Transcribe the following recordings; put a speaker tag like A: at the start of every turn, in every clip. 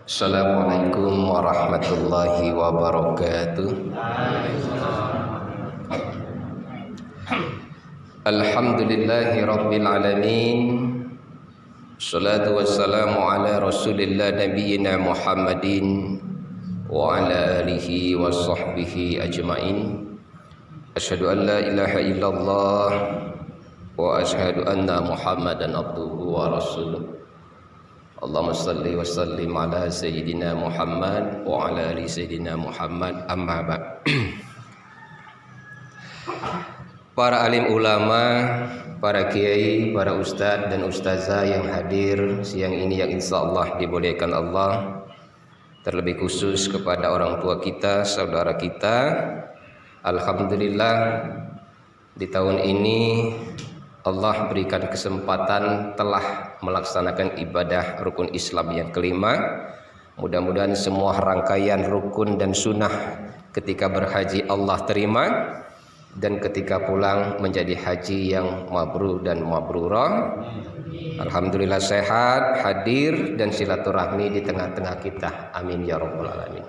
A: Assalamualaikum warahmatullahi wabarakatuh. Alhamdulillahi rabbil alamin. Salatu wassalamu ala rasulillah nabiyyina Muhammadin wa ala alihi wa sahbihi ajma'in. Asyhadu an la ilaha illallah wa asyhadu anna Muhammadan abduhu wa rasuluh. Allahumma salli wa sallim ala sayyidina Muhammad wa ala ali sayyidina Muhammad, amma ba'd. Para alim ulama, para kiai, para ustadz dan ustazah yang hadir siang ini yang insyaallah dibolehkan Allah, terlebih khusus kepada orang tua kita, saudara kita. Alhamdulillah di tahun ini Allah berikan kesempatan telah melaksanakan ibadah rukun Islam yang kelima. Mudah-mudahan semua rangkaian rukun dan sunnah ketika berhaji Allah terima, dan ketika pulang menjadi haji yang mabrur dan mabrurah. Alhamdulillah sehat, hadir dan silaturahmi di tengah-tengah kita. Amin ya rabbal alamin.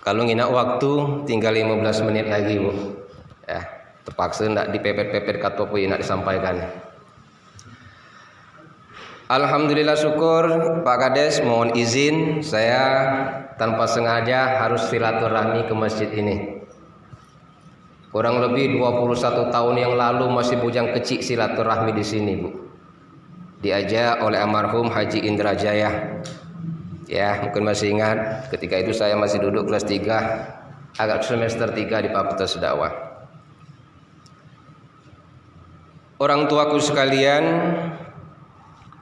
A: Kalau ngina waktu tinggal 15 menit lagi, Bu. Ya, terpaksa nak dipepet-pepet kata apa yang nak disampaikan. Alhamdulillah syukur Pak Kades, mohon izin saya tanpa sengaja harus silaturahmi ke masjid ini. Kurang lebih 21 tahun yang lalu masih bujang kecil silaturahmi di sini, Bu. Diajak oleh almarhum Haji Indra Jaya. Ya, mungkin masih ingat ketika itu saya masih duduk kelas 3, agak semester 3 di Fakultas Dakwah. Orang tuaku sekalian,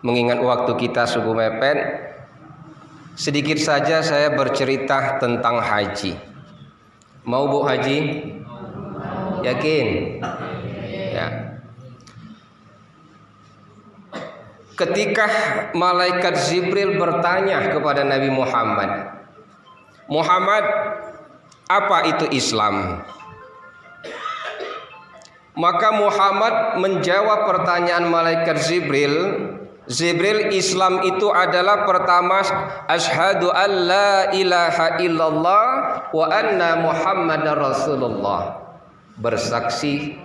A: mengingat waktu kita sungguh mepet, sedikit saja saya bercerita tentang haji. Mau Bu haji? Yakin? Ya. Ketika malaikat Jibril bertanya kepada Nabi Muhammad, Muhammad, apa itu Islam? Maka Muhammad menjawab pertanyaan malaikat Jibril, Islam itu adalah pertama, asyhadu an la ilaha illallah wa anna Muhammadar Rasulullah. Bersaksi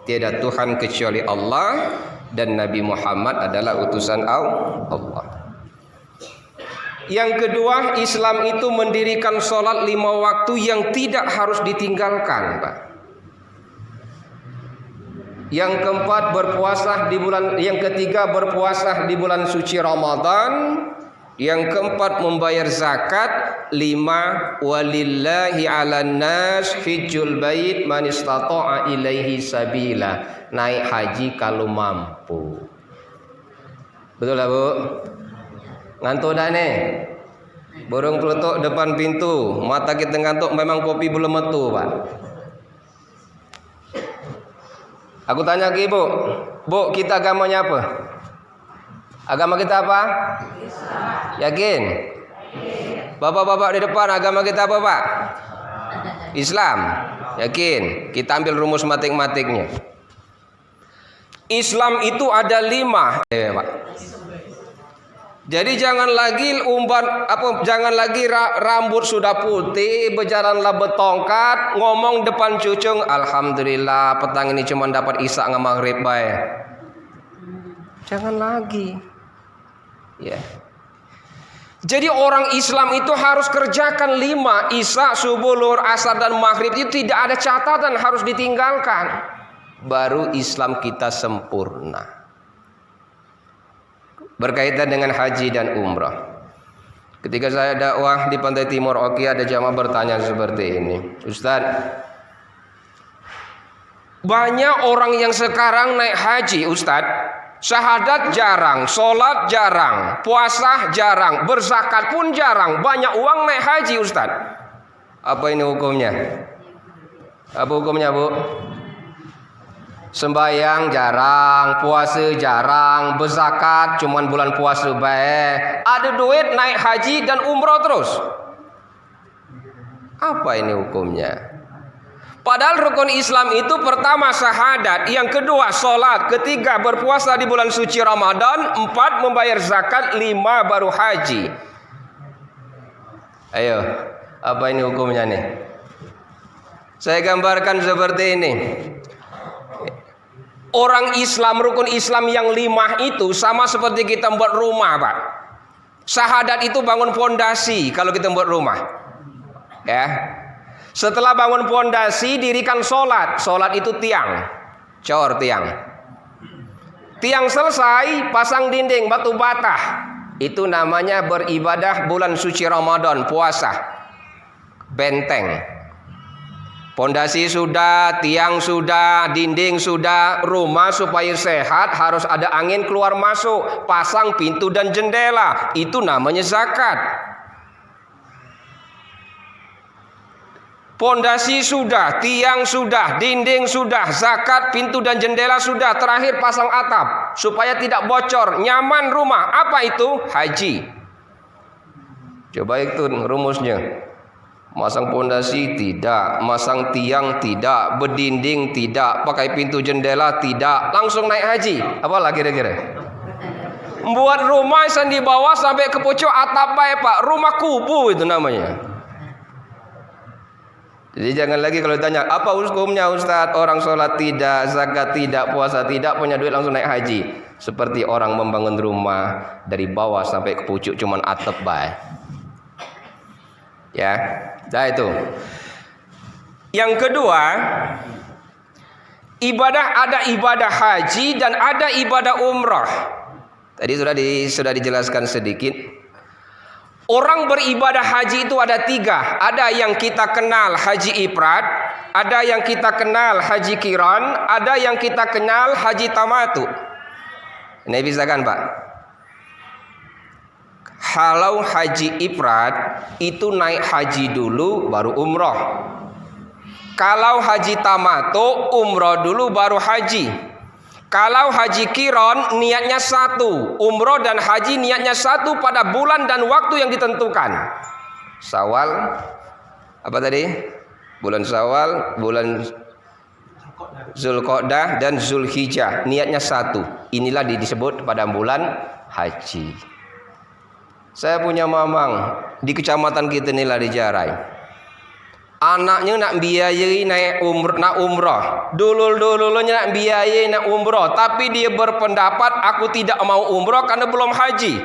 A: tiada Tuhan kecuali Allah dan Nabi Muhammad adalah utusan Allah. Yang kedua, Islam itu mendirikan sholat 5 waktu yang tidak harus ditinggalkan, Pak. Yang keempat yang ketiga berpuasa di bulan suci Ramadan. Yang keempat membayar zakat. 5 walillahi 'alan nas hijjul bait man istata'a ilaihi sabila. Naik haji kalau mampu. Betul lah, Bu? Ngantuk dah nih? Burung peletuk depan pintu, mata kita ngantuk, memang kopi belum metu, Pak. Aku tanya ke Ibu, Bu, kita agamanya apa? Agama kita apa? Islam. Yakin? Bapak-bapak di depan, agama kita apa, Pak? Islam. Yakin? Kita ambil rumus matematiknya. Islam itu ada 5, Pak. Jadi jangan lagi rambut sudah putih, berjalanlah bertongkat, ngomong depan cucung, alhamdulillah petang ini cuma dapat isya ngan maghrib bae. Jangan lagi. Ya. Jadi orang Islam itu harus kerjakan 5, isya, subuh, zuhur, asar dan maghrib, itu tidak ada catatan harus ditinggalkan. Baru Islam kita sempurna. Berkaitan dengan haji dan umrah. Ketika saya dakwah di Pantai Timur Oki, ada jamaah bertanya seperti ini, Ustaz, banyak orang yang sekarang naik haji, Ustaz, syahadat jarang, sholat jarang, puasa jarang, berzakat pun jarang, banyak uang naik haji, Ustaz. Apa ini hukumnya? Apa hukumnya, Bu? Sembayang jarang, puasa jarang, berzakat cuman bulan puasa baik, ada duit naik haji dan umroh terus. Apa ini hukumnya? Padahal rukun Islam itu pertama syahadat, yang kedua sholat, ketiga berpuasa di bulan suci Ramadan, 4 membayar zakat, 5 baru haji. Ayo, apa ini hukumnya nih? Saya gambarkan seperti ini. Orang Islam, rukun Islam yang 5 itu sama seperti kita buat rumah, Pak. Syahadat itu bangun fondasi kalau kita buat rumah. Ya. Setelah bangun fondasi, dirikan sholat. Sholat itu tiang, cor tiang. Tiang selesai, pasang dinding batu bata. Itu namanya beribadah bulan suci Ramadan, puasa. Benteng. Fondasi sudah, tiang sudah, dinding sudah, rumah supaya sehat harus ada angin keluar masuk, pasang pintu dan jendela. Itu namanya zakat. Pondasi sudah, tiang sudah, dinding sudah, zakat, pintu dan jendela sudah, terakhir pasang atap supaya tidak bocor, nyaman rumah. Apa itu? Haji. Coba itu rumusnya. Masang pondasi tidak, masang tiang tidak, berdinding tidak, pakai pintu jendela tidak, langsung naik haji. Apalah kira-kira? Buat rumah yang di bawah sampai ke pucuk atap baik, Pak. Rumah kubu itu namanya. Jadi jangan lagi kalau ditanya, apa hukumnya Ustaz? Orang sholat tidak, zakat tidak, puasa tidak, punya duit langsung naik haji. Seperti orang membangun rumah dari bawah sampai ke pucuk cuman atap baik. Ya, dah itu. Yang kedua, ada ibadah haji dan ada ibadah umrah. Tadi sudah dijelaskan sedikit. Orang beribadah haji itu ada 3. Ada yang kita kenal haji ifrad, ada yang kita kenal haji qiran, ada yang kita kenal haji tamatu. Ini bisa kan, Pak? Kalau haji ifrad itu naik haji dulu baru umroh. Kalau haji tamatu umroh dulu baru haji. Kalau haji qiran niatnya satu, umroh dan haji niatnya satu pada bulan dan waktu yang ditentukan. Syawal, apa tadi? Bulan Syawal, bulan Zulqa'dah dan Zulhijjah, niatnya satu. Inilah disebut pada bulan haji. Saya punya mamang di kecamatan kita inilah di Jarai. Anaknya nak biayai nak umrah. Dulu-dulunya nak biayai nak umrah, tapi dia berpendapat aku tidak mau umrah karena belum haji.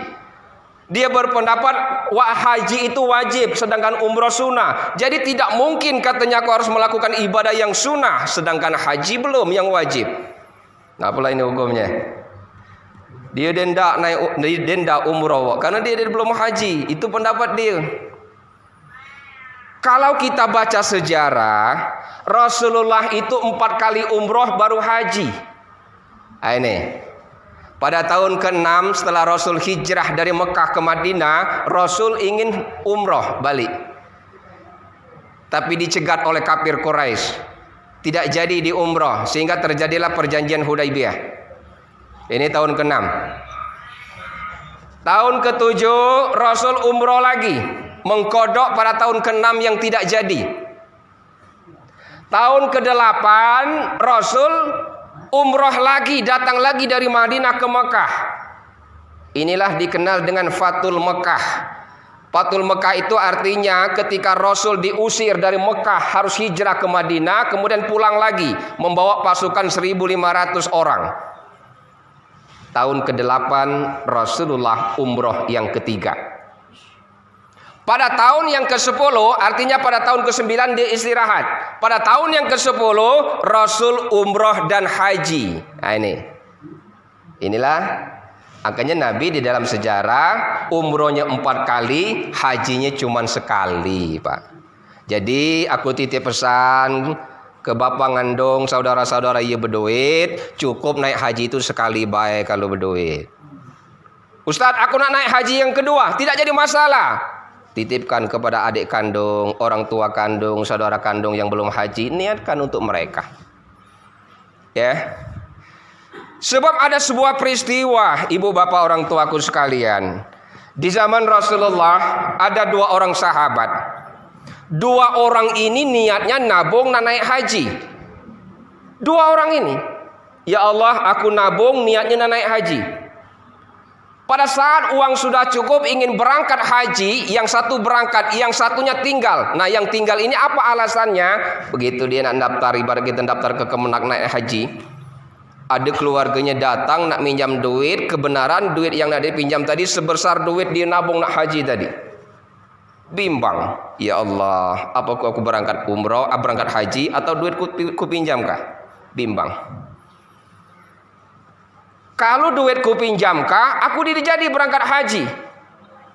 A: Dia berpendapat haji itu wajib sedangkan umrah sunnah. Jadi tidak mungkin katanya aku harus melakukan ibadah yang sunnah sedangkan haji belum yang wajib. Nah, apalah ini hukumnya? Dia denda umrah karena dia belum haji. Itu pendapat dia. Kalau kita baca sejarah, Rasulullah itu 4 kali umroh baru haji. Ini pada tahun ke-6 setelah Rasul hijrah dari Mekah ke Madinah, Rasul ingin umroh balik, tapi dicegat oleh kafir Quraisy. Tidak jadi di umroh, sehingga terjadilah perjanjian Hudaybiyah. Ini tahun ke-6. Tahun ke-7 Rasul umroh lagi, mengkodok pada tahun ke-6 yang tidak jadi. Tahun ke-8 Rasul umroh lagi, datang lagi dari Madinah ke Mekah. Inilah dikenal dengan Fathul Mekah. Fathul Mekah itu artinya ketika Rasul diusir dari Mekah harus hijrah ke Madinah, kemudian pulang lagi membawa pasukan 1.500 orang. Tahun ke-8 Rasulullah umroh yang ketiga. Pada tahun yang ke-10, artinya pada tahun ke-9 dia istirahat. Pada tahun yang ke-10 Rasul umroh dan haji. Nah inilah angkanya Nabi di dalam sejarah umrohnya 4 kali, hajinya cuma sekali, Pak. Jadi aku titip pesan ke bapak ngandung, saudara-saudara iya berduit, cukup naik haji itu sekali baik kalau berduit. Ustadz, aku nak naik haji yang kedua, tidak jadi masalah. Titipkan kepada adik kandung, orang tua kandung, saudara kandung yang belum haji, niatkan untuk mereka. Ya. Sebab ada sebuah peristiwa, ibu bapak orang tuaku sekalian. Di zaman Rasulullah ada 2 orang sahabat. Dua orang ini niatnya nabung dan naik haji. Dua orang ini, ya Allah, aku nabung niatnya naik haji. Pada saat uang sudah cukup ingin berangkat haji, yang satu berangkat, yang satunya tinggal. Nah, yang tinggal ini apa alasannya? Begitu dia nak daftar, ibarat kita daftar ke Kemenak naik haji, ada keluarganya datang nak minjam duit, kebenaran duit yang nak dipinjam tadi sebesar duit dia nabung nak haji tadi. Bimbang, ya Allah, apakah aku berangkat umroh, berangkat haji, atau duitku pinjamkah? Bimbang. Kalau duitku pinjamkah, aku jadi berangkat haji.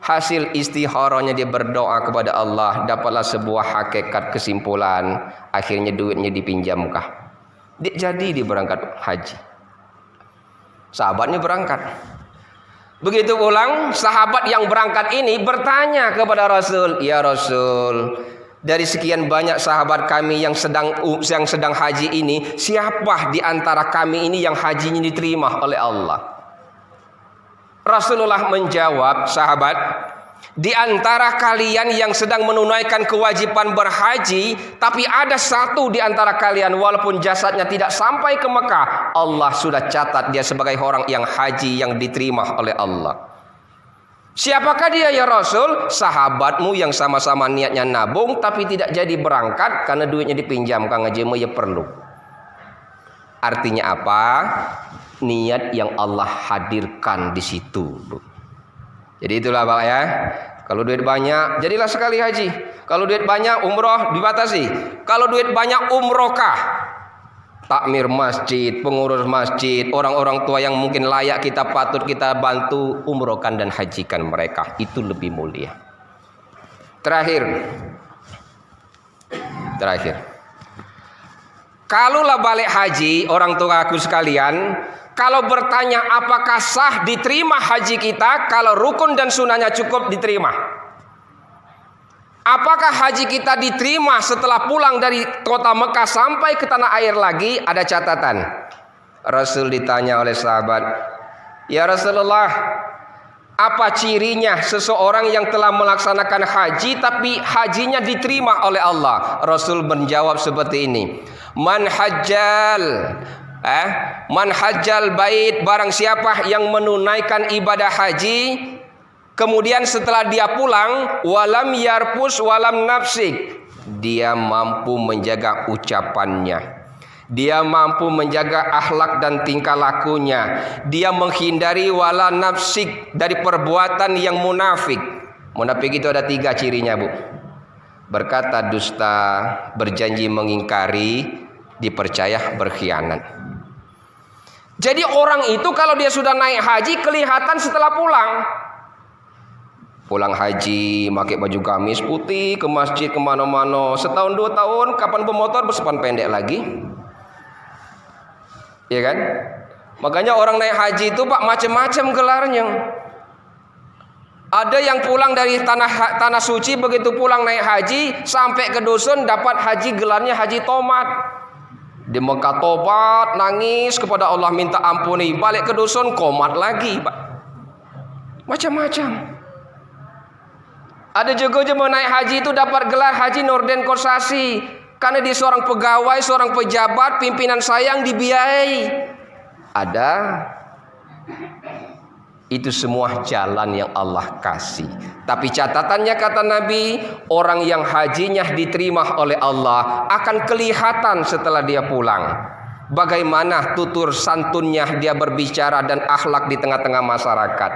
A: Hasil istikharahnya dia berdoa kepada Allah, dapatlah sebuah hakikat kesimpulan, akhirnya duitnya dipinjamkah. Dia berangkat haji. Sahabatnya berangkat. Begitu pulang, sahabat yang berangkat ini bertanya kepada Rasul, "Ya Rasul, dari sekian banyak sahabat kami yang sedang haji ini, siapa di antara kami ini yang hajinya diterima oleh Allah?" Rasulullah menjawab, "Sahabat, di antara kalian yang sedang menunaikan kewajiban berhaji, tapi ada satu di antara kalian walaupun jasadnya tidak sampai ke Mekah, Allah sudah catat dia sebagai orang yang haji yang diterima oleh Allah." Siapakah dia ya Rasul? Sahabatmu yang sama-sama niatnya nabung tapi tidak jadi berangkat karena duitnya dipinjam Kang Ajema ya perlu. Artinya apa? Niat yang Allah hadirkan di situ. Jadi itulah Pak ya. Kalau duit banyak, jadilah sekali haji. Kalau duit banyak, umroh dibatasi. Kalau duit banyak, umrohkah? Takmir masjid, pengurus masjid, orang-orang tua yang mungkin layak kita patut kita bantu, umrohkan dan hajikan mereka. Itu lebih mulia. Terakhir. Kalaulah balik haji, orang tua aku sekalian, kalau bertanya apakah sah diterima haji kita, kalau rukun dan sunahnya cukup diterima. Apakah haji kita diterima setelah pulang dari kota Mekah sampai ke tanah air lagi? Ada catatan. Rasul ditanya oleh sahabat, "Ya Rasulullah, apa cirinya seseorang yang telah melaksanakan haji tapi hajinya diterima oleh Allah?" Rasul menjawab seperti ini, Man hajjal bait, barang siapa yang menunaikan ibadah haji, kemudian setelah dia pulang, walam yarpus walam nafsik, dia mampu menjaga ucapannya, dia mampu menjaga akhlak dan tingkah lakunya, dia menghindari wala nafsik dari perbuatan yang munafik. Munafik itu ada 3 cirinya Bu. Berkata dusta, berjanji mengingkari, dipercaya berkhianat. Jadi orang itu kalau dia sudah naik haji kelihatan setelah pulang. Pulang haji, pakai baju gamis putih ke masjid kemana-mana. Setahun 2 tahun, kapan bermotor bersepan pendek lagi. Ya kan? Makanya orang naik haji itu Pak macam-macam gelarnya. Ada yang pulang dari tanah suci, begitu pulang naik haji sampai ke dusun dapat haji, gelarnya haji tomat. Di Mekah tobat, nangis kepada Allah minta ampuni, balik ke dusun komat lagi Pak. Macam-macam. Ada juga jemaah naik haji itu dapat gelar Haji Norden Korsasi karena dia seorang pegawai, seorang pejabat, pimpinan sayang dibiayai. Ada. Itu semua jalan yang Allah kasih. Tapi catatannya kata Nabi, orang yang hajinya diterima oleh Allah akan kelihatan setelah dia pulang. Bagaimana tutur santunnya dia berbicara dan akhlak di tengah-tengah masyarakat.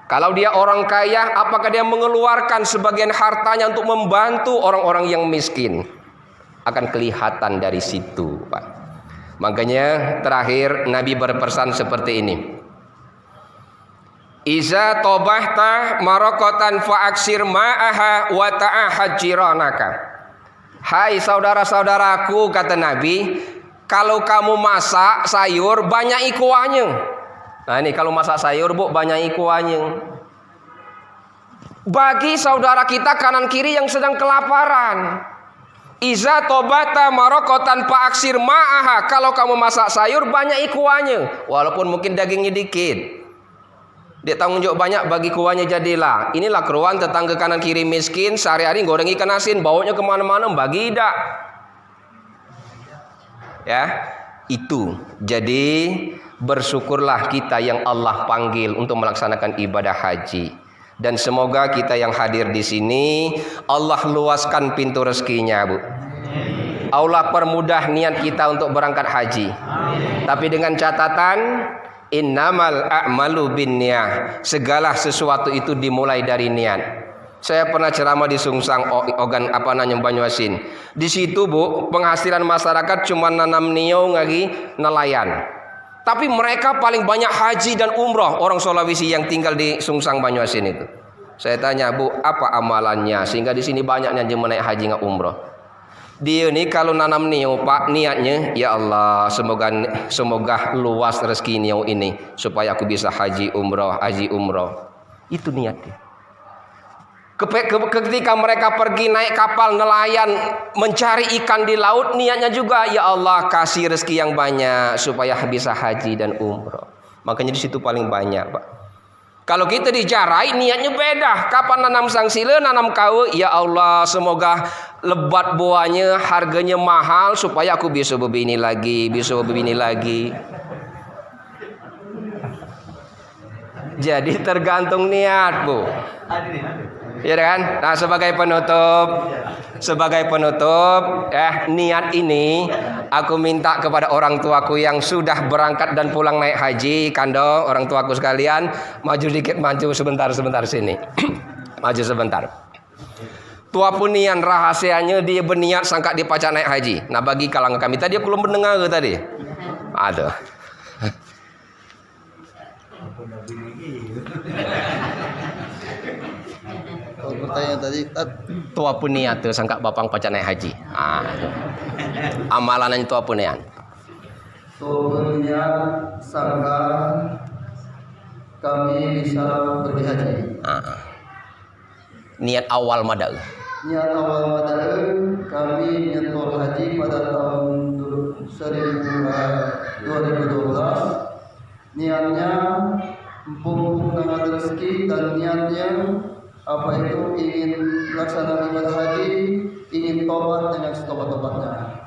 A: Kalau dia orang kaya, apakah dia mengeluarkan sebagian hartanya untuk membantu orang-orang yang miskin? Akan kelihatan dari situ, Pak. Makanya terakhir Nabi berpesan seperti ini. Iza tobahta marokotan fa'aksir ma'aha wa ta'ahad jiranaka. Hai saudara-saudaraku, kata Nabi, kalau kamu masak sayur banyak ikuannya. Nah ini kalau masak sayur Bu, banyak ikuannya. Bagi saudara kita kanan kiri yang sedang kelaparan. Iza tobata marokotan fa'aksir ma'aha. Kalau kamu masak sayur banyak ikuannya, walaupun mungkin dagingnya dikit. Dia tanggung jawab banyak bagi kuahnya jadilah. Inilah keruan tetangga kanan kiri miskin, sehari-hari goreng ikan asin, baunya kemana-mana, bagi tidak. Ya, itu. Jadi bersyukurlah kita yang Allah panggil untuk melaksanakan ibadah haji. Dan semoga kita yang hadir di sini Allah luaskan pintu rezekinya, Bu. Allah permudah niat kita untuk berangkat haji. Tapi dengan catatan innamal a'malu binniyah. Segala sesuatu itu dimulai dari niat. Saya pernah ceramah di Sungsang Ogan Banyuasin. Di situ, Bu, penghasilan masyarakat cuma nanam nio ngagi nelayan. Tapi mereka paling banyak haji dan umroh orang Sulawesi yang tinggal di Sungsang Banyuasin itu. Saya tanya, Bu, apa amalannya sehingga di sini banyaknya yang menaik haji nggak umroh? Dia ini kalau nanam nio, Pak, niatnya ya Allah semoga luas rezeki nio ini supaya aku bisa haji umroh. Itu niatnya. Ketika mereka pergi naik kapal nelayan mencari ikan di laut, niatnya juga ya Allah kasih rezeki yang banyak supaya bisa haji dan umroh. Makanya di situ paling banyak, Pak. Kalau kita di Jarai niatnya beda. Kapan nanam sangsile, nanam kau, ya Allah semoga lebat buahnya, harganya mahal supaya aku bisa begini lagi. Jadi tergantung niat, Bu. Ya kan? Nah, sebagai penutup, niat ini aku minta kepada orang tuaku yang sudah berangkat dan pulang naik haji, kando orang tuaku sekalian, maju sebentar sini. Maju sebentar. Tua punian rahasianya dia berniat sangka dia pacar naik haji. Nah, bagi kalangan kami tadi aku belum mendengar tadi. Aduh.
B: Pertanyaan tadi
A: tua punian tuh sangka bapang pacar naik haji. Amalannya tua punian.
B: Tua punian sangka kami bisa pergi haji.
A: Niat awal madal.
B: Kami nyetor haji pada tahun 2012. Niatnya empung dengan rezeki dan niatnya ingin melaksanakan ibadah haji, ingin tobat dengan setobat-tobatnya.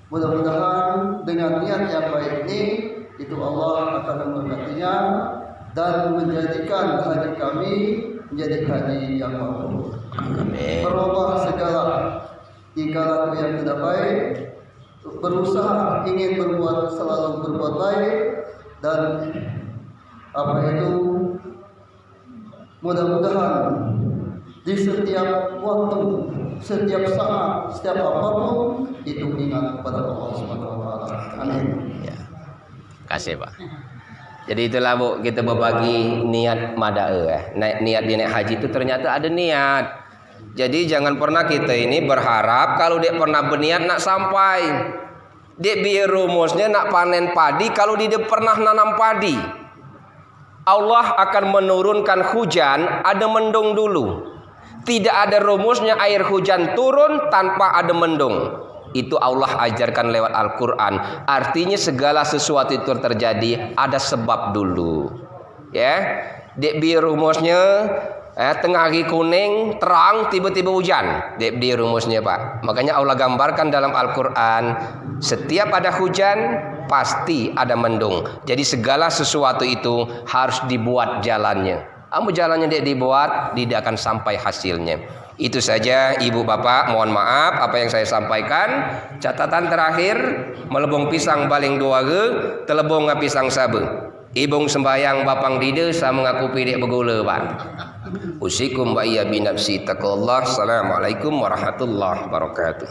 B: Mudah-mudahan dengan niat yang baik ini itu Allah akan memberkatinya dan menjadikan haji kami menjadi haji yang makbul. Merubah segala tingkah yang tidak baik, berusaha ingin selalu berbuat baik dan mudah-mudahan di setiap waktu, setiap saat, setiap apapun itu ingat kepada Allah Subhanahu wa taala. Amin.
A: Ya. Kasih, Pak. Jadi itulah, Bu, kita berbagi niat madae. Niat di naik haji itu ternyata ada niat. Jadi jangan pernah kita ini berharap kalau dia pernah berniat nak sampai. Dia biar rumusnya nak panen padi kalau dia pernah nanam padi. Allah akan menurunkan hujan, ada mendung dulu. Tidak ada rumusnya air hujan turun tanpa ada mendung. Itu Allah ajarkan lewat Al-Quran. Artinya segala sesuatu itu terjadi ada sebab dulu. Ya, di rumusnya tengah hari kuning terang tiba-tiba hujan. Di rumusnya, Pak. Makanya Allah gambarkan dalam Al-Quran setiap ada hujan pasti ada mendung. Jadi segala sesuatu itu harus dibuat jalannya. Jalannya dia dibuat, tidak akan sampai hasilnya. Itu saja Ibu Bapak, mohon maaf apa yang saya sampaikan. Catatan terakhir, melebong pisang baling dua ge, telebong pisang sabe. Ibung sembayang bapang dide sama mengaku pidek begula, Pak. Usikum wa iya binafsi taqallah. Assalamualaikum warahmatullahi wabarakatuh.